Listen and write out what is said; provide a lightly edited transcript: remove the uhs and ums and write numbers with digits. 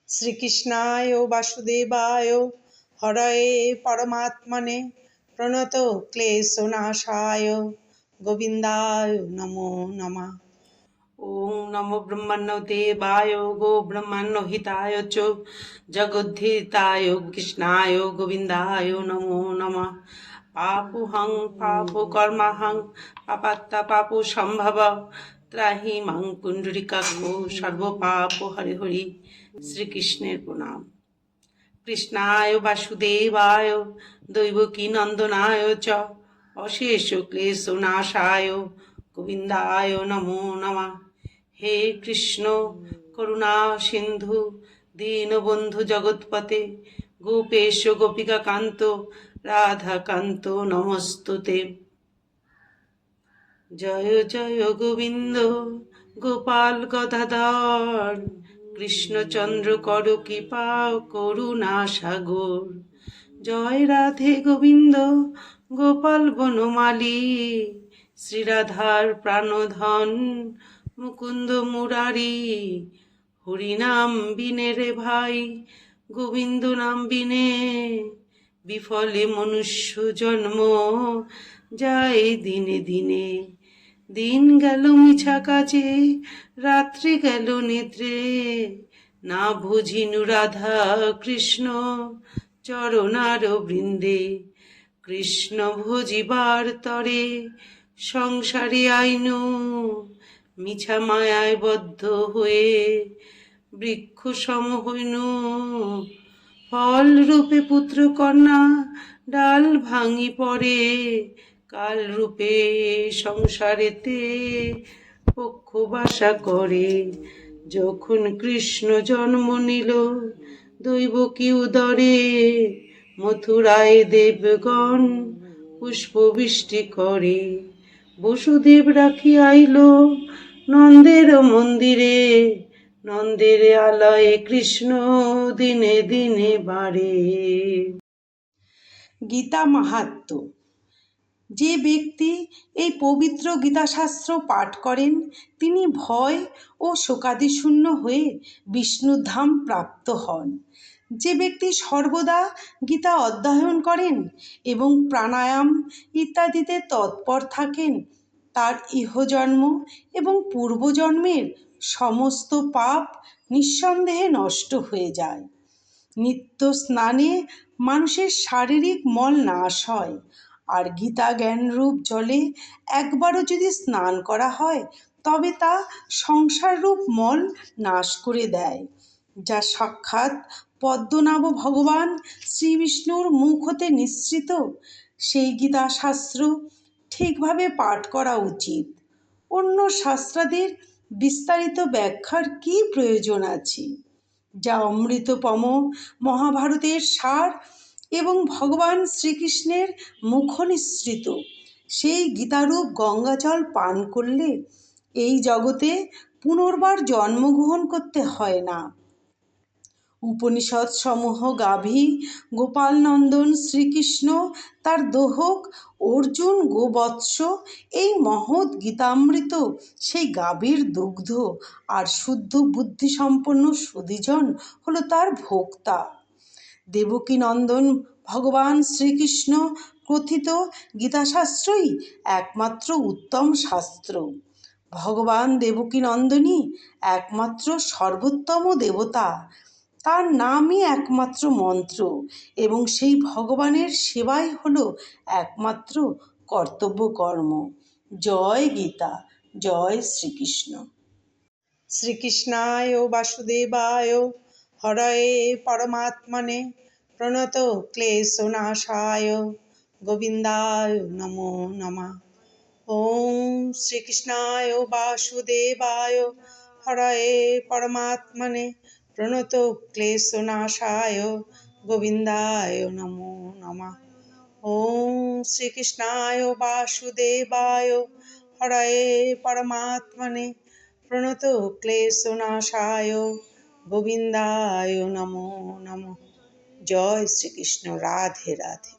শ্রীকৃষ্ণায় বাসুদেবায় হরয়ে পরমাত্মনে প্রণত ক্লেশনাশায় গোবিন্দায় নমো নমঃ। ওং নমো ব্রহ্মণ্য দেবায় গো ব্রহ্মণ্য হিতায় চ জগদ্ধিতায় কৃষ্ণায় গোবিন্দায় নমো নমঃ। পাপুহং পাপু কর্মাহং পাপাত্তা পাপু সম্ভব ত্রাহি মাং পুণ্ডরিকাক্ষ সর্ব পাপ হরি হরি। শ্রীকৃষ্ণের প্রণাম। কৃষ্ণায় বাসুদেবায় দৈবকী নন্দনায় চ অশেষ ক্লেশনাশায় গোবিন্দায় নমো নমঃ। হে কৃষ্ণ করুণা সিন্ধু দীনবন্ধু জগৎপতে গোপেশ গোপিকা কান্ত রাধাকান্ত নমস্তুতে। জয় জয় গোবিন্দ গোপাল গদাধর কৃষ্ণচন্দ্র কর কৃপা করুণা সাগর। জয় রাধে গোবিন্দ গোপাল বনমালী শ্রীরাধার প্রাণধন মুকুন্দ মুরারি। হরিনাম বিনে রে ভাই গোবিন্দ নাম বিনে বিফলে মনুষ্য জন্ম যায় দিনে দিনে। দিন গেল মিছা কাজে রাত্রি গেল নিদ্রে না বুঝিনু রাধা কৃষ্ণ চরণার বৃন্দে। কৃষ্ণ ভজিবার তরে সংসারে আইনু মিছা মায়ায় বদ্ধ হয়ে বৃক্ষ সম হইনু। ফল রূপে পুত্র কন্যা ডাল ভাঙি পড়ে কাল রূপে সংসারেতে পক্ষ বাসা করে। যখন কৃষ্ণ জন্ম নিল দৈবকী উদরে মথুরায় দেবগণ পুষ্পবৃষ্টি করে। বসুদেব রাখি আইল নন্দের মন্দিরে নন্দের আলয়ে কৃষ্ণ দিনে দিনে বাড়ে। গীতা মাহাত্ম্য। যে ব্যক্তি এই পবিত্র গীতাশাস্ত্র পাঠ করেন তিনি ভয় ও শোকাদিশূন্য হয়ে বিষ্ণুধাম প্রাপ্ত হন। যে ব্যক্তি সর্বদা গীতা অধ্যয়ন করেন এবং প্রাণায়াম ইত্যাদিতে তৎপর থাকেন তার ইহজন্ম এবং পূর্বজন্মের সমস্ত পাপ নিঃসন্দেহে নষ্ট হয়ে যায়। নিত্য স্নানে মানুষের শারীরিক মল নাশ হয়, আর গীতা জ্ঞানরূপ জলে একবারও যদি স্নান করা হয় তবে তা সংসাররূপ মল নাশ করে দেয়, যা সাক্ষাৎ পদ্মনাভ ভগবান শ্রীবিষ্ণুর মুখ হতে নিঃসৃত। সেই গীতাশাস্ত্র ঠিকভাবে পাঠ করা উচিত। অন্য শাস্ত্রাদির বিস্তারিত ব্যাখ্যার কী প্রয়োজন আছে, যা অমৃতপম মহাভারতের সার এবং ভগবান শ্রীকৃষ্ণের মুখনিসৃত। সেই গীতারূপ গঙ্গাজল পান করলে এই জগতে পুনর্বার জন্মগ্রহণ করতে হয় না। উপনিষদ সমূহ গাভী গোপালনন্দন শ্রীকৃষ্ণ তার দোহক অর্জুন গোবৎস এই মহৎ গীতামৃত সেই গাভীর দুগ্ধ, আর শুদ্ধ বুদ্ধিসম্পন্ন সুধীজন হলো তার ভোক্তা। দেবকীনন্দন ভগবান শ্রীকৃষ্ণ কথিত গীতাশাস্ত্রই একমাত্র উত্তম শাস্ত্র। ভগবান দেবকীনন্দনই একমাত্র সর্বোত্তম দেবতা। তার নামই একমাত্র মন্ত্র এবং সেই ভগবানের সেবাই হলো একমাত্র কর্তব্য কর্ম। জয় গীতা, জয় শ্রীকৃষ্ণ। শ্রীকৃষ্ণায় বাসুদেবায় হরয়ে পরমাত্মনে প্রণত ক্লেশনাশায় গোবিন্দায় নমো নমঃ। ওম শ্রীকৃষ্ণায় বাসুদেবায় হরয়ে পরমাত্মনে প্রণত ক্লেশনাশায় গোবিন্দায় নমো নমঃ। ওম শ্রীকৃষ্ণায় বাসুদেবায় হরয়ে পরমাত্মনে প্রণত ক্লেশনাশায় গোবিন্দায় নমো নমঃ। জয় শ্রীকৃষ্ণ। রাধে রাধে।